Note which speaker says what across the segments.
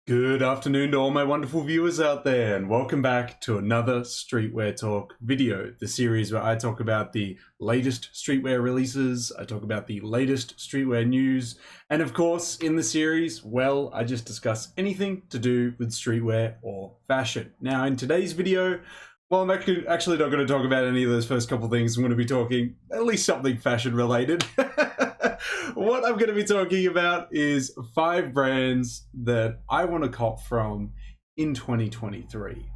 Speaker 1: Good afternoon to all my wonderful viewers out there, and welcome back to another Streetwear Talk video, the series where I talk about the latest streetwear releases, I talk about the latest streetwear news, and of course, in the series, well, I just discuss anything to do with streetwear or fashion. Now, in today's video, well, I'm actually not going to talk about any of those first couple things. I'm going to be talking at least something fashion related. What I'm going to be talking about is 5 brands that I want to cop from in 2023.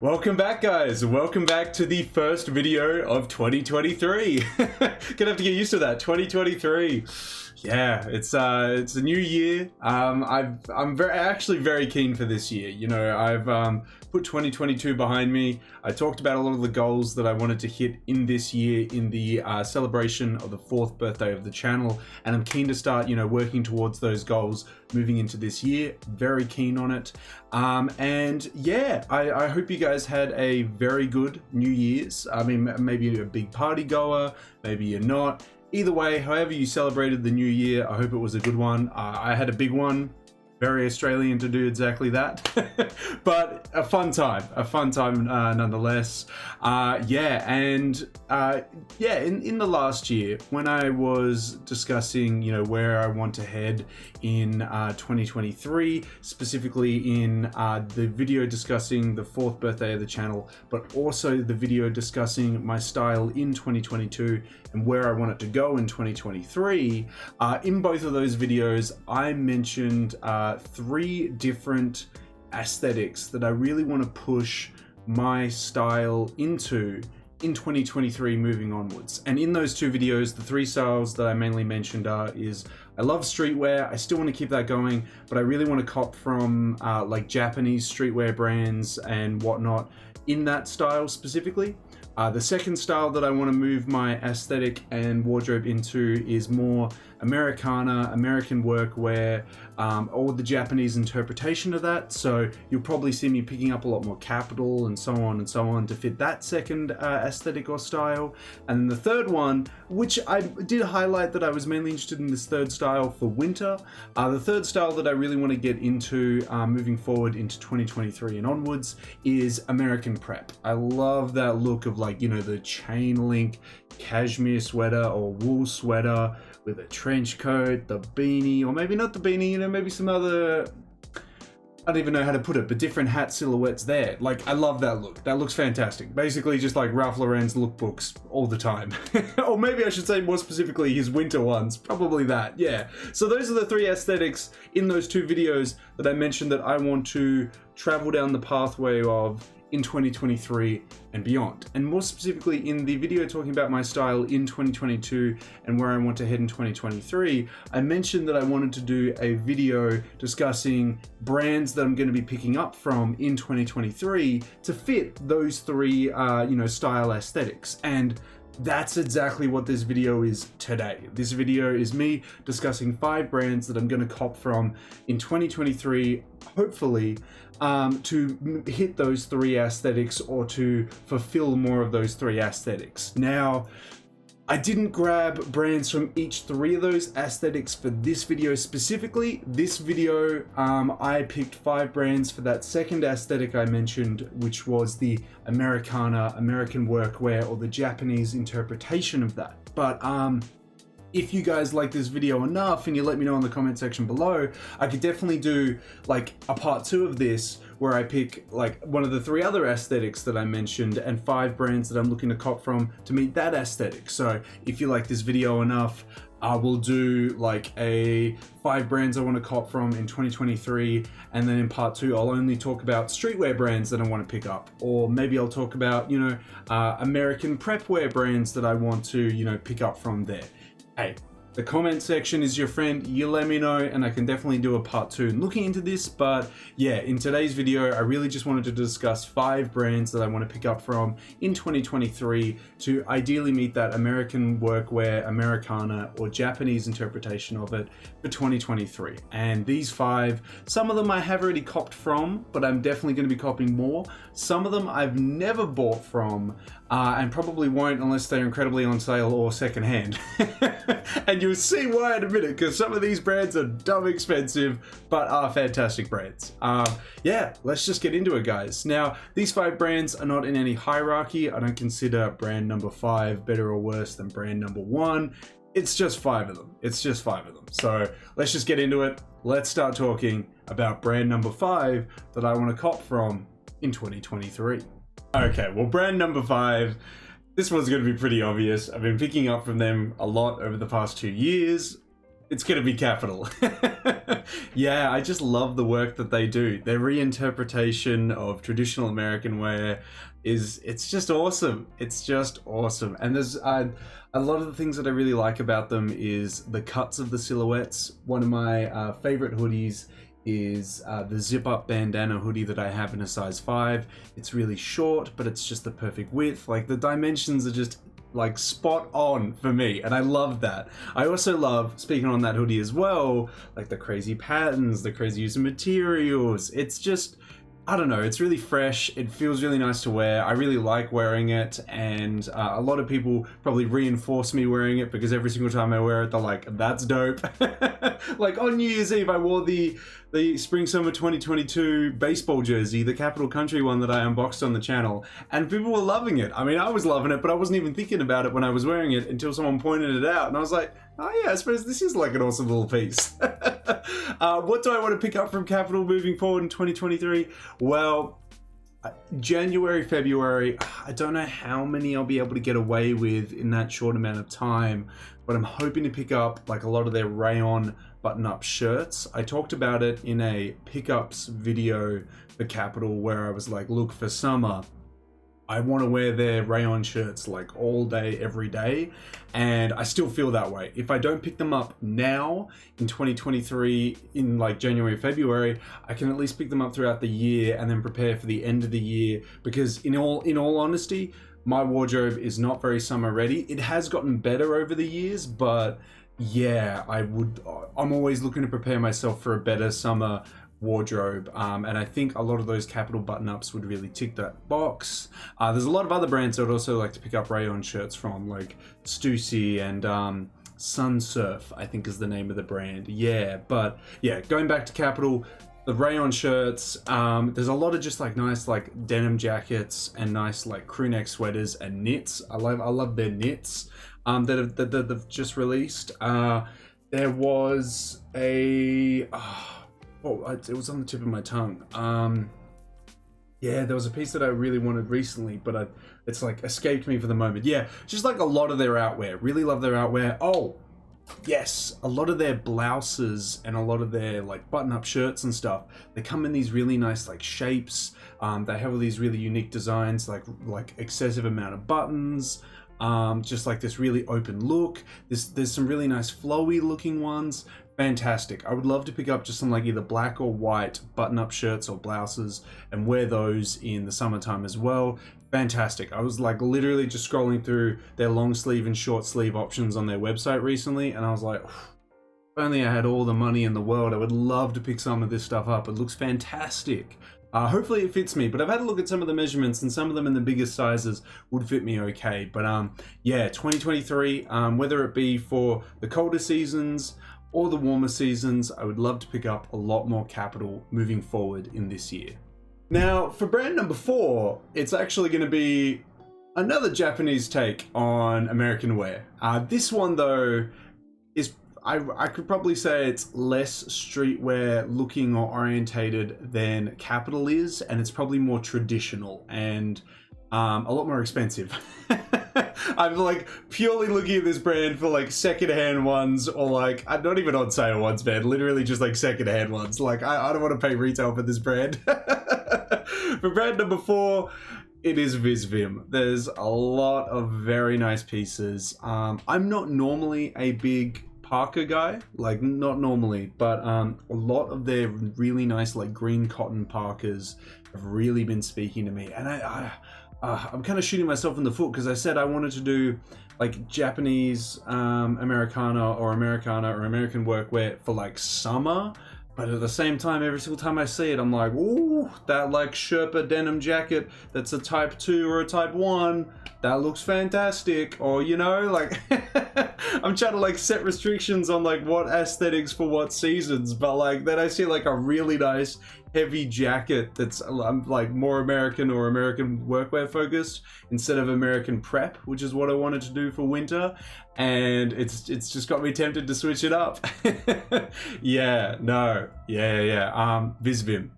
Speaker 1: Welcome back, guys. Welcome back to the first video of 2023. Gonna have to get used to that. 2023. Yeah, it's a new year. I'm actually very keen for this year. You know, I've put 2022 behind me. I talked about a lot of the goals that I wanted to hit in this year in the celebration of the 4th birthday of the channel, and I'm keen to start, you know, working towards those goals moving into this year. Very keen on it. And yeah, I hope you guys had a very good New Year's. I mean, maybe you're a big party goer, maybe you're not. Either way, however you celebrated the new year, I hope it was a good one. I had a big one. Very Australian to do exactly that. But a fun time nonetheless. In the last year, when I was discussing, you know, where I want to head in 2023, specifically in the video discussing the 4th birthday of the channel, but also the video discussing my style in 2022 and where I want it to go in 2023, in both of those videos, I mentioned 3 different aesthetics that I really want to push my style into in 2023 moving onwards. And in those 2 videos, the 3 styles that I mainly mentioned is I love streetwear. I still want to keep that going, but I really want to cop from like Japanese streetwear brands and whatnot in that style specifically. The second style that I want to move my aesthetic and wardrobe into is more Americana, American workwear, or the Japanese interpretation of that. So you'll probably see me picking up a lot more Kapital and so on to fit that second aesthetic or style. And then the third one, which I did highlight that I was mainly interested in this third style for winter. The third style that I really want to get into moving forward into 2023 and onwards is American prep. I love that look of, like, you know, the chain link cashmere sweater or wool sweater with a trench coat, the beanie, or maybe not the beanie, you know, maybe some other, I don't even know how to put it, but different hat silhouettes there. Like, I love that look. That looks fantastic. Basically just like Ralph Lauren's lookbooks all the time. Or maybe I should say more specifically his winter ones. Probably that, yeah. So those are the 3 aesthetics in those 2 videos that I mentioned that I want to travel down the pathway of in 2023 and beyond. And more specifically in the video talking about my style in 2022 and where I want to head in 2023, I mentioned that I wanted to do a video discussing brands that I'm going to be picking up from in 2023 to fit those 3 style aesthetics. And that's exactly what this video is today. This video is me discussing 5 brands that I'm going to cop from in 2023, hopefully, to hit those 3 aesthetics or to fulfill more of those 3 aesthetics. Now, I didn't grab brands from each 3 of those aesthetics for this video specifically. This video, I picked 5 brands for that second aesthetic I mentioned, which was the Americana, American workwear, or the Japanese interpretation of that. But if you guys like this video enough and you let me know in the comment section below, I could definitely do like a part 2 of this where I pick like one of the 3 other aesthetics that I mentioned and 5 brands that I'm looking to cop from to meet that aesthetic. So if you like this video enough, I will do like a 5 brands I want to cop from in 2023, and then in part 2 I'll only talk about streetwear brands that I want to pick up, or maybe I'll talk about, you know, American prepwear brands that I want to, you know, pick up from there. Hey, the comment section is your friend. You let me know and I can definitely do a part 2 looking into this. But yeah, in today's video, I really just wanted to discuss 5 brands that I want to pick up from in 2023 to ideally meet that American workwear, Americana, or Japanese interpretation of it for 2023. And these 5, some of them I have already copped from, but I'm definitely going to be copying more. Some of them I've never bought from and probably won't unless they're incredibly on sale or secondhand. And and you'll see why in a minute, because some of these brands are dumb expensive, but are fantastic brands. Yeah, let's just get into it, guys. Now, these 5 brands are not in any hierarchy. I don't consider brand number 5 better or worse than brand number 1. It's just 5 of them. It's just 5 of them. So let's just get into it. Let's start talking about brand number 5 that I want to cop from in 2023. Okay, well, brand number 5, this one's going to be pretty obvious. I've been picking up from them a lot over the past 2 years. It's going to be Kapital. Yeah, I just love the work that they do. Their reinterpretation of traditional American wear it's just awesome. It's just awesome. And there's a lot of the things that I really like about them is the cuts of the silhouettes. One of my favorite hoodies is the zip-up bandana hoodie that I have in a size 5. It's really short, but it's just the perfect width. Like, the dimensions are just like spot on for me, and I love that. I also love, speaking on that hoodie as well, like the crazy patterns, the crazy use of materials. It's just, I don't know, it's really fresh. It feels really nice to wear. I really like wearing it, and a lot of people probably reinforce me wearing it because every single time I wear it, they're like, that's dope. Like on New Year's Eve, I wore the Spring-Summer 2022 baseball jersey, the Capital Country one that I unboxed on the channel, and people were loving it. I mean, I was loving it, but I wasn't even thinking about it when I was wearing it until someone pointed it out, and I was like, oh yeah, I suppose this is like an awesome little piece. What do I want to pick up from Kapital moving forward in 2023? Well, January, February, I don't know how many I'll be able to get away with in that short amount of time, but I'm hoping to pick up like a lot of their rayon button-up shirts. I talked about it in a pickups video for Kapital where I was like, look, for summer, I want to wear their rayon shirts like all day, every day, and I still feel that way. If I don't pick them up now in 2023 in like January, February, I can at least pick them up throughout the year and then prepare for the end of the year, because in all honesty, my wardrobe is not very summer ready. It has gotten better over the years, but yeah, I'm always looking to prepare myself for a better summer wardrobe, and I think a lot of those Kapital button-ups would really tick that box. There's a lot of other brands I'd also like to pick up rayon shirts from, like Stussy and Sunsurf, I think is the name of the brand. Yeah, but yeah, going back to Kapital, the rayon shirts, there's a lot of just like nice like denim jackets and nice like crew neck sweaters and knits. I love their knits that they've just released. There was a it was on the tip of my tongue. Yeah, there was a piece that I really wanted recently, but it's like escaped me for the moment. Yeah, just like a lot of their outwear. Really love their outwear. Oh, yes, a lot of their blouses and a lot of their like button-up shirts and stuff. They come in these really nice like shapes. They have all these really unique designs, like excessive amount of buttons. Just like this really open look. There's some really nice flowy looking ones. Fantastic. I would love to pick up just some like either black or white button-up shirts or blouses and wear those in the summertime as well. Fantastic. I was like literally just scrolling through their long sleeve and short sleeve options on their website recently, and I was like, if only I had all the money in the world, I would love to pick some of this stuff up. It looks fantastic. Hopefully it fits me, but I've had a look at some of the measurements and some of them in the biggest sizes would fit me okay. But yeah, 2023, whether it be for the colder seasons or the warmer seasons, I would love to pick up a lot more Kapital moving forward in this year. Now, for brand number 4, it's actually going to be another Japanese take on American wear. This one, though, is I could probably say it's less streetwear looking or orientated than Kapital is, and it's probably more traditional and a lot more expensive. I'm like purely looking at this brand for like secondhand ones, or like I'm not even on sale ones, man. Literally just like secondhand ones. Like I don't want to pay retail for this brand. For brand number 4, it is Visvim. There's a lot of very nice pieces. I'm not normally a big parka guy, like not normally, but a lot of their really nice like green cotton parkas have really been speaking to me, and I'm kind of shooting myself in the foot because I said I wanted to do like Japanese Americana or American workwear for like summer, But at the same time, every single time I see it, I'm like, ooh, that like Sherpa denim jacket that's a type 2 or a type 1, that looks fantastic. Or, you know, like, I'm trying to like set restrictions on like what aesthetics for what seasons. But like, then I see like a really nice heavy jacket that's like more American or American workwear focused instead of American prep, which is what I wanted to do for winter. And it's just got me tempted to switch it up. Yeah, no, yeah. Visvim,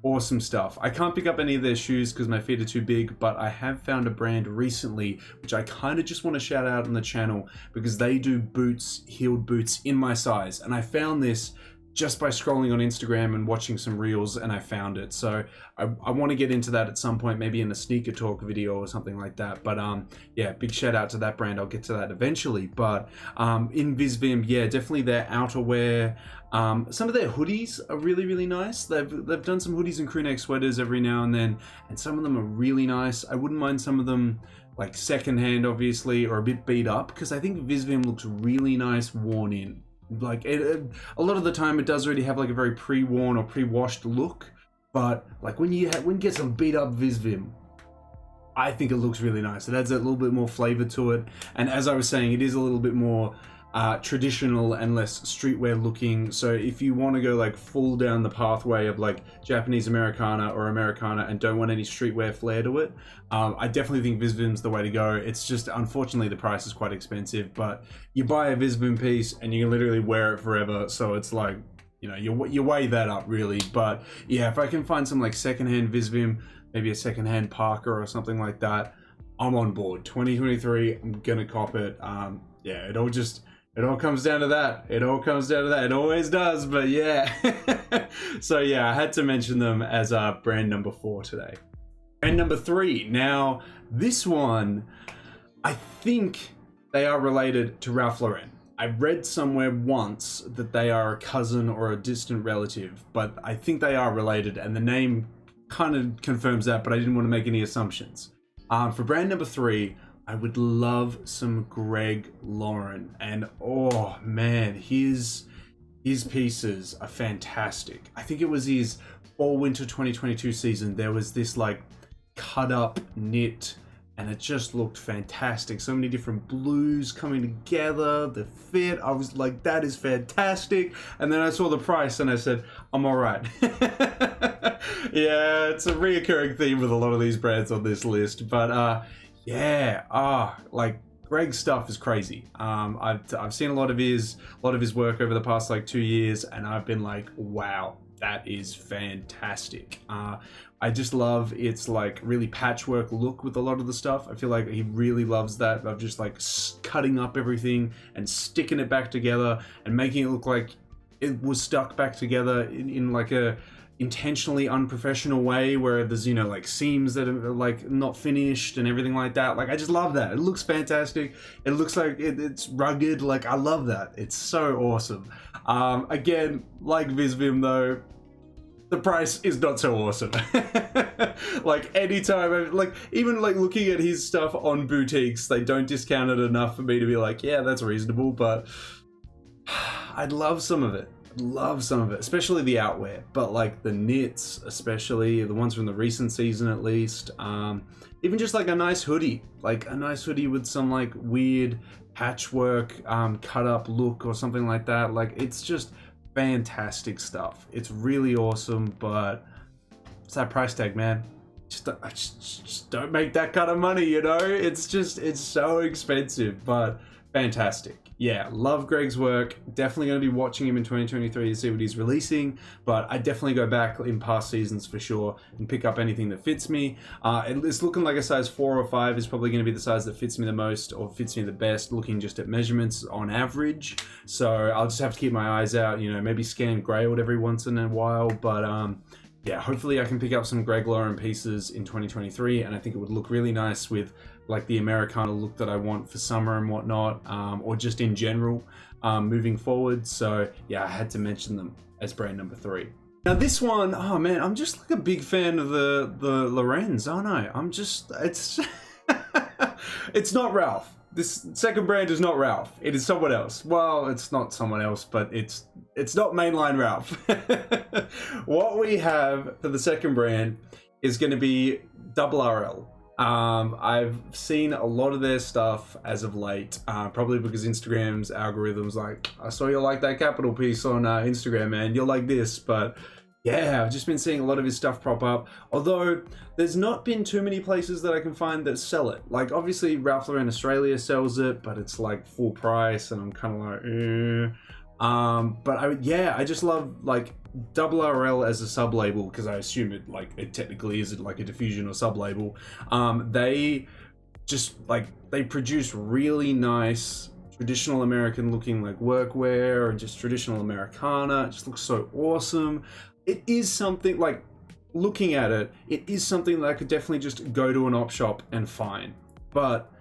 Speaker 1: awesome stuff. I can't pick up any of their shoes because my feet are too big, but I have found a brand recently which I kind of just want to shout out on the channel because they do boots, heeled boots in my size, and I found this just by scrolling on Instagram and watching some reels, and I found it. So I want to get into that at some point, maybe in a sneaker talk video or something like that. But yeah, big shout out to that brand. I'll get to that eventually. But in Visvim, yeah, definitely their outerwear. Some of their hoodies are really, really nice. They've done some hoodies and crew neck sweaters every now and then, and some of them are really nice. I wouldn't mind some of them like secondhand, obviously, or a bit beat up, because I think Visvim looks really nice worn in. Like a lot of the time it does already have like a very pre-worn or pre-washed look, but like when you get some beat up Visvim, I think it looks really nice. It adds a little bit more flavor to it, and as I was saying, it is a little bit more traditional and less streetwear looking. So if you want to go like full down the pathway of like Japanese Americana or Americana and don't want any streetwear flair to it, I definitely think Visvim's the way to go. It's just, unfortunately, the price is quite expensive, but you buy a Visvim piece and you can literally wear it forever. So it's like, you know, you weigh that up really. But yeah, if I can find some like secondhand Visvim, maybe a secondhand Parker or something like that, I'm on board. 2023, I'm gonna cop it. Yeah, it all comes down to that. It always does, but yeah. So yeah, I had to mention them as brand number 4 today. Brand number 3. Now, this one, I think they are related to Ralph Lauren. I read somewhere once that they are a cousin or a distant relative, but I think they are related, and the name kind of confirms that, but I didn't want to make any assumptions. For brand number 3, I would love some Greg Lauren, and oh man, his pieces are fantastic. I think it was his fall winter 2022 season. There was this like cut up knit, and it just looked fantastic. So many different blues coming together, the fit, I was like, that is fantastic. And then I saw the price and I said, I'm all right. Yeah, it's a reoccurring theme with a lot of these brands on this list, but yeah, like Greg's stuff is crazy. I've seen a lot of his work over the past like 2 years, and I've been like, wow, that is fantastic. I just love its like really patchwork look with a lot of the stuff. I feel like he really loves that of just like cutting up everything and sticking it back together and making it look like it was stuck back together in like a intentionally unprofessional way where there's, you know, like seams that are like not finished and everything like that. Like, I just love that. It looks fantastic. It looks like it's rugged. Like, I love that. It's so awesome. Again, like Visvim though, the price is not so awesome. Like, anytime, like, even like looking at his stuff on boutiques, they don't discount it enough for me to be like, yeah, that's reasonable, but I'd love some of it. Especially the outwear, but like the knits, especially the ones from the recent season at least. Even just like a nice hoodie with some like weird patchwork cut up look or something like that. Like, it's just fantastic stuff. It's really awesome, but it's that price tag, man. Just don't make that kind of money, you know? It's so expensive, but fantastic. Yeah, love Greg's work. Definitely going to be watching him in 2023 to see what he's releasing, but I definitely go back in past seasons for sure and pick up anything that fits me. It's looking like a size 4 or 5 is probably going to be the size that fits me the most or fits me the best, looking just at measurements on average. So I'll just have to keep my eyes out, you know, maybe scan Grailed every once in a while, but yeah, hopefully I can pick up some Greg Lauren pieces in 2023, and I think it would look really nice with like the Americana look that I want for summer and whatnot, or just in general moving forward. So yeah, I had to mention them as brand number 3. Now this one, oh man, I'm just like a big fan of the Lorenz, aren't I? It's it's not Ralph. this second brand is not Ralph. It is someone else. Well, it's not someone else, but it's not mainline Ralph. What we have for the second brand is going to be RRL. I've seen a lot of their stuff as of late, probably because Instagram's algorithms like, I saw you like that Kapital piece on Instagram, man. You'll like this, but yeah, I've just been seeing a lot of his stuff prop up. Although there's not been too many places that I can find that sell it. Like obviously Ralph Lauren Australia sells it, but it's like full price, and I'm kind of like, but I just love like RRL as a sub-label, because I assume it technically is like a diffusion or sub-label. They just they produce really nice traditional American looking like workwear and just traditional Americana. It just looks so awesome. It is something like, looking at it, it is something that I could definitely just go to an op shop and find, but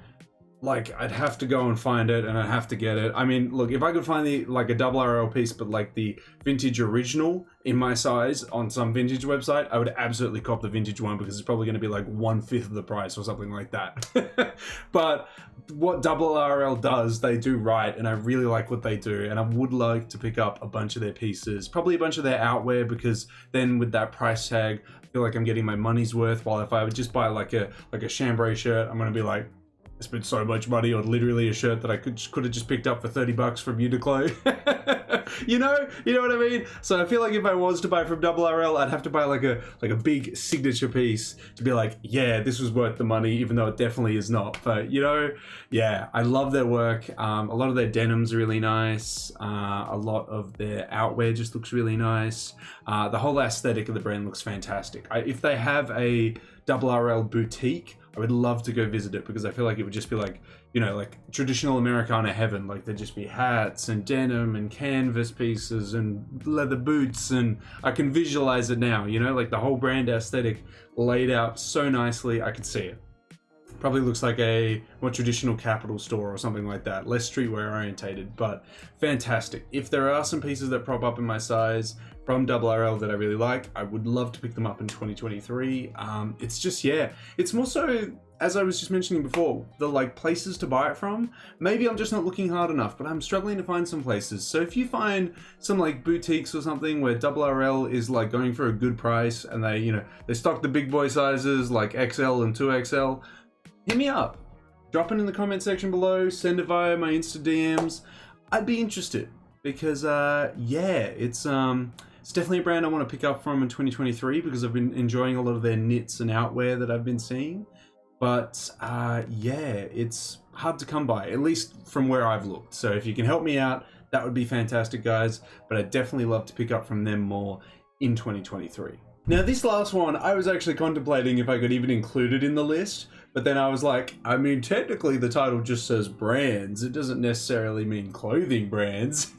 Speaker 1: like I'd have to go and find it, and I'd have to get it. I mean, look, if I could find a RRL piece, but like the vintage original in my size on some vintage website, I would absolutely cop the vintage one, because it's probably going to be like 1/5 of the price or something like that. But what RRL does, they do right, and I really like what they do, and I would like to pick up a bunch of their pieces, probably a bunch of their outwear, because then with that price tag, I feel like I'm getting my money's worth. While if I would just buy like a chambray shirt, I'm going to be like, I spent so much money on literally a shirt that I could have just picked up for $30 from Uniqlo. you know what I mean? So I feel like if I was to buy from RRL, I'd have to buy like a big signature piece to be like, yeah, this was worth the money, even though it definitely is not. But yeah, I love their work. A lot of their denim's really nice. A lot of their outwear just looks really nice. The whole aesthetic of the brand looks fantastic. If they have a RRL boutique, I would love to go visit it, because I feel like it would just be like, like traditional Americana heaven. Like there'd just be hats and denim and canvas pieces and leather boots, and I can visualize it now, like the whole brand aesthetic laid out so nicely. I could see it. Probably looks like a more traditional Kapital store or something like that, less streetwear orientated, but fantastic. If there are some pieces that prop up in my size from RRL that I really like, I would love to pick them up in 2023. It's just, it's more so, as I was just mentioning before, the places to buy it from. Maybe I'm just not looking hard enough, but I'm struggling to find some places. So if you find some boutiques or something where RRL is going for a good price, and they stock the big boy sizes like XL and 2XL, hit me up. Drop it in the comment section below, send it via my Insta DMs. I'd be interested, because it's definitely a brand I want to pick up from in 2023, because I've been enjoying a lot of their knits and outwear that I've been seeing. But it's hard to come by, at least from where I've looked. So if you can help me out, that would be fantastic, guys. But I'd definitely love to pick up from them more in 2023. Now, this last one, I was actually contemplating if I could even include it in the list, but then I was like, I mean, technically the title just says brands. It doesn't necessarily mean clothing brands.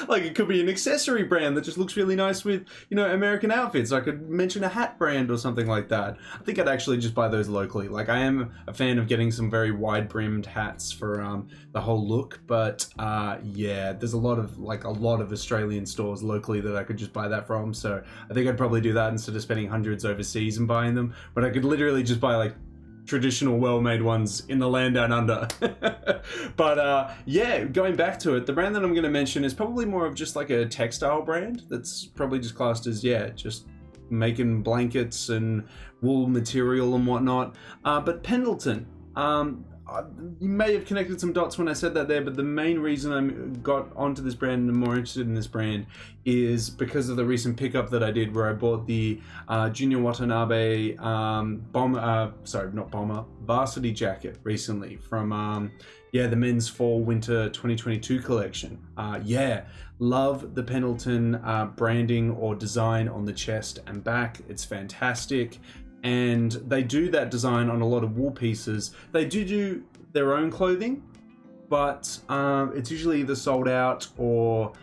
Speaker 1: Like it could be an accessory brand that just looks really nice with, American outfits. I could mention a hat brand or something like that. I think I'd actually just buy those locally. Like I am a fan of getting some very wide brimmed hats for the whole look, but there's a lot of Australian stores locally that I could just buy that from. So I think I'd probably do that instead of spending hundreds overseas and buying them. But I could literally just buy traditional well-made ones in the land down under. But going back to it, the brand that I'm going to mention is probably more of just a textile brand that's probably just classed as just making blankets and wool material and whatnot. But Pendleton, you may have connected some dots when I said that there, but the main reason I got onto this brand and I'm more interested in this brand is because of the recent pickup that I did, where I bought the Junior Watanabe varsity jacket recently from the men's fall winter 2022 collection. Love the Pendleton branding or design on the chest and back. It's fantastic. And they do that design on a lot of wool pieces. They do their own clothing, but it's usually either sold out or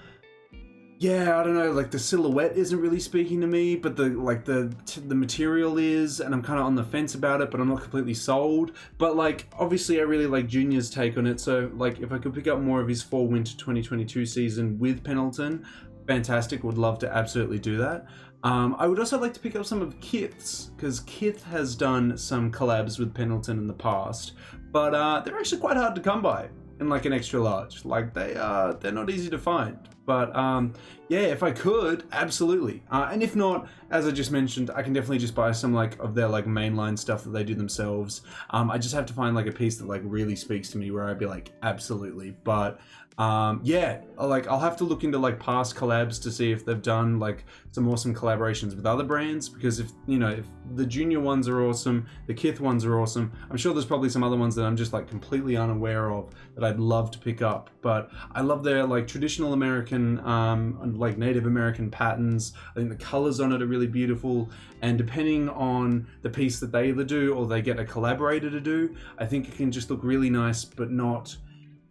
Speaker 1: I don't know, the silhouette isn't really speaking to me, but the material is, and I'm kind of on the fence about it, but I'm not completely sold. But obviously I really like Junior's take on it, so if I could pick up more of his fall winter 2022 season with Pendleton, fantastic, would love to absolutely do that. I would also like to pick up some of Kith's, because Kith has done some collabs with Pendleton in the past, but they're actually quite hard to come by in like an extra large. Like they're not easy to find. But yeah, if I could, absolutely. And if not, as I just mentioned, I can definitely just buy some like of their like mainline stuff that they do themselves. I just have to find like a piece that like really speaks to me where I'd be like, absolutely. But yeah, I'll have to look into like past collabs to see if they've done like some awesome collaborations with other brands, because if the junior ones are awesome, the Kith ones are awesome, I'm sure there's probably some other ones that I'm just like completely unaware of that I'd love to pick up. But I love their like traditional American like Native American patterns. I think the colors on it are really beautiful, and depending on the piece that they either do or they get a collaborator to do, I think it can just look really nice, but not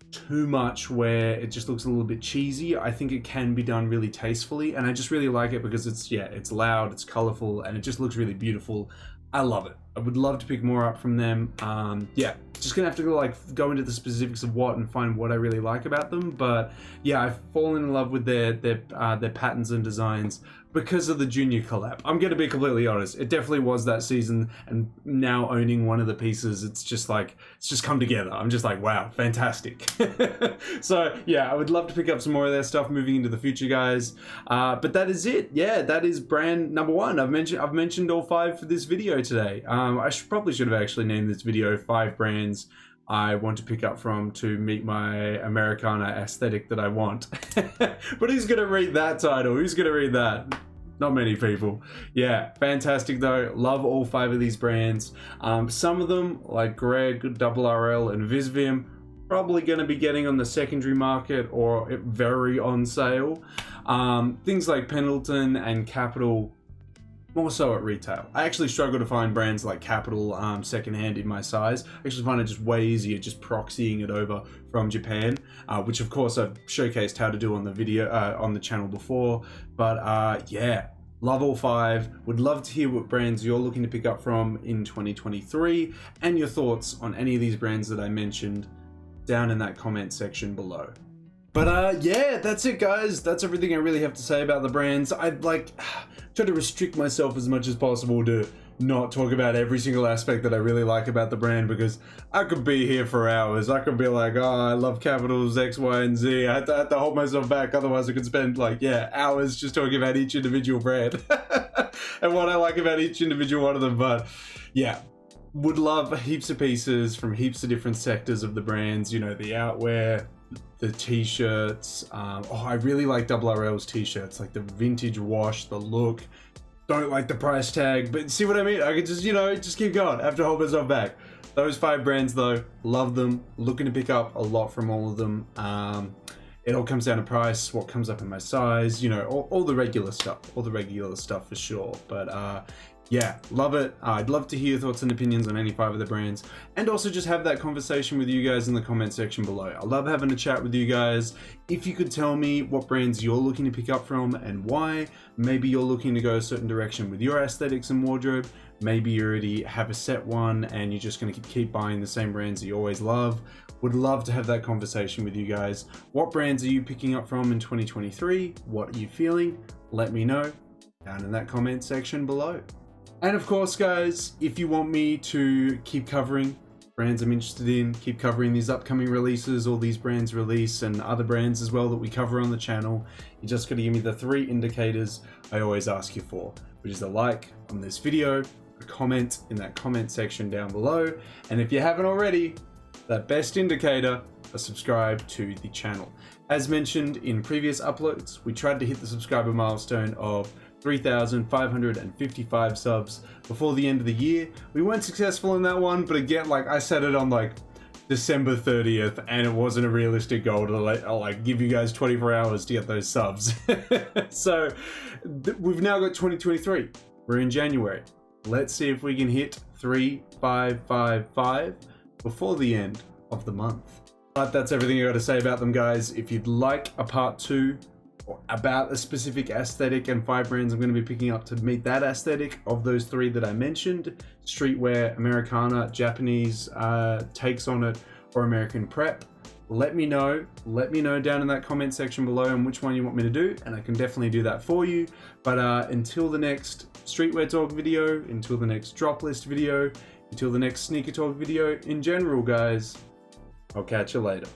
Speaker 1: too much where it just looks a little bit cheesy. I think it can be done really tastefully, and I just really like it because it's loud, it's colorful, and it just looks really beautiful. I love it. I would love to pick more up from them. Yeah, just gonna have to go into the specifics of what and find what I really like about them. But yeah, I've fallen in love with their patterns and designs because of the junior collab. I'm gonna be completely honest. It definitely was that season, and now owning one of the pieces, it's just come together. I'm just like, wow, fantastic. So yeah, I would love to pick up some more of their stuff moving into the future, guys. But that is it. Yeah, that is brand number 1. I've mentioned all 5 for this video today. I probably should have actually named this video 5 brands I want to pick up from to meet my Americana aesthetic that I want. But who's gonna read that title? Who's gonna read that? Not many people. Yeah, fantastic though. Love all 5 of these brands. Some of them, like Greg, Double RL, and Visvim, probably going to be getting on the secondary market or very on sale. Things like Pendleton and Kapital, more so at retail. I actually struggle to find brands like Kapital secondhand in my size. I actually find it just way easier just proxying it over from Japan, which of course I've showcased how to do on the video on the channel before. But yeah, love all 5. Would love to hear what brands you're looking to pick up from in 2023 and your thoughts on any of these brands that I mentioned down in that comment section below. But yeah, that's it, guys. That's everything I really have to say about the brands. I'd try to restrict myself as much as possible to not talk about every single aspect that I really like about the brand, because I could be here for hours. I could be like, oh, I love Kapital's X, Y, and Z. I have to hold myself back, otherwise I could spend hours just talking about each individual brand and what I like about each individual one of them. But yeah, would love heaps of pieces from heaps of different sectors of the brands. The outwear, the t-shirts. I really like Double RL's t-shirts, like the vintage wash, the look. Don't like the price tag, but see what I mean? I could just keep going. I have to hold myself back. Those 5 brands though, love them. Looking to pick up a lot from all of them. It all comes down to price, what comes up in my size, all the regular stuff. All the regular stuff for sure. But yeah, love it. I'd love to hear your thoughts and opinions on any 5 of the brands, and also just have that conversation with you guys in the comment section below. I love having a chat with you guys. If you could tell me what brands you're looking to pick up from and why. Maybe you're looking to go a certain direction with your aesthetics and wardrobe. Maybe you already have a set one and you're just going to keep buying the same brands that you always love. Would love to have that conversation with you guys. What brands are you picking up from in 2023? What are you feeling? Let me know down in that comment section below. And of course, guys, if you want me to keep covering brands I'm interested in, keep covering these upcoming releases, all these brands release, and other brands as well that we cover on the channel, you just got to give me the 3 indicators I always ask you for, which is a like on this video, a comment in that comment section down below, and if you haven't already, that best indicator, a subscribe to the channel. As mentioned in previous uploads, we tried to hit the subscriber milestone of 3,555 subs before the end of the year. We weren't successful in that one, but again, I set it on December 30th, and it wasn't a realistic goal to give you guys 24 hours to get those subs. So we've now got 2023. We're in January. Let's see if we can hit 3,555 before the end of the month. But that's everything I got to say about them, guys. If you'd like a part 2 about a specific aesthetic and 5 brands I'm going to be picking up to meet that aesthetic of those 3 that I mentioned, streetwear, Americana, Japanese takes on it, or American prep, let me know down in that comment section below on which one you want me to do, and I can definitely do that for you. But until the next Streetwear Talk video, until the next drop list video, until the next sneaker talk video in general, guys, I'll catch you later.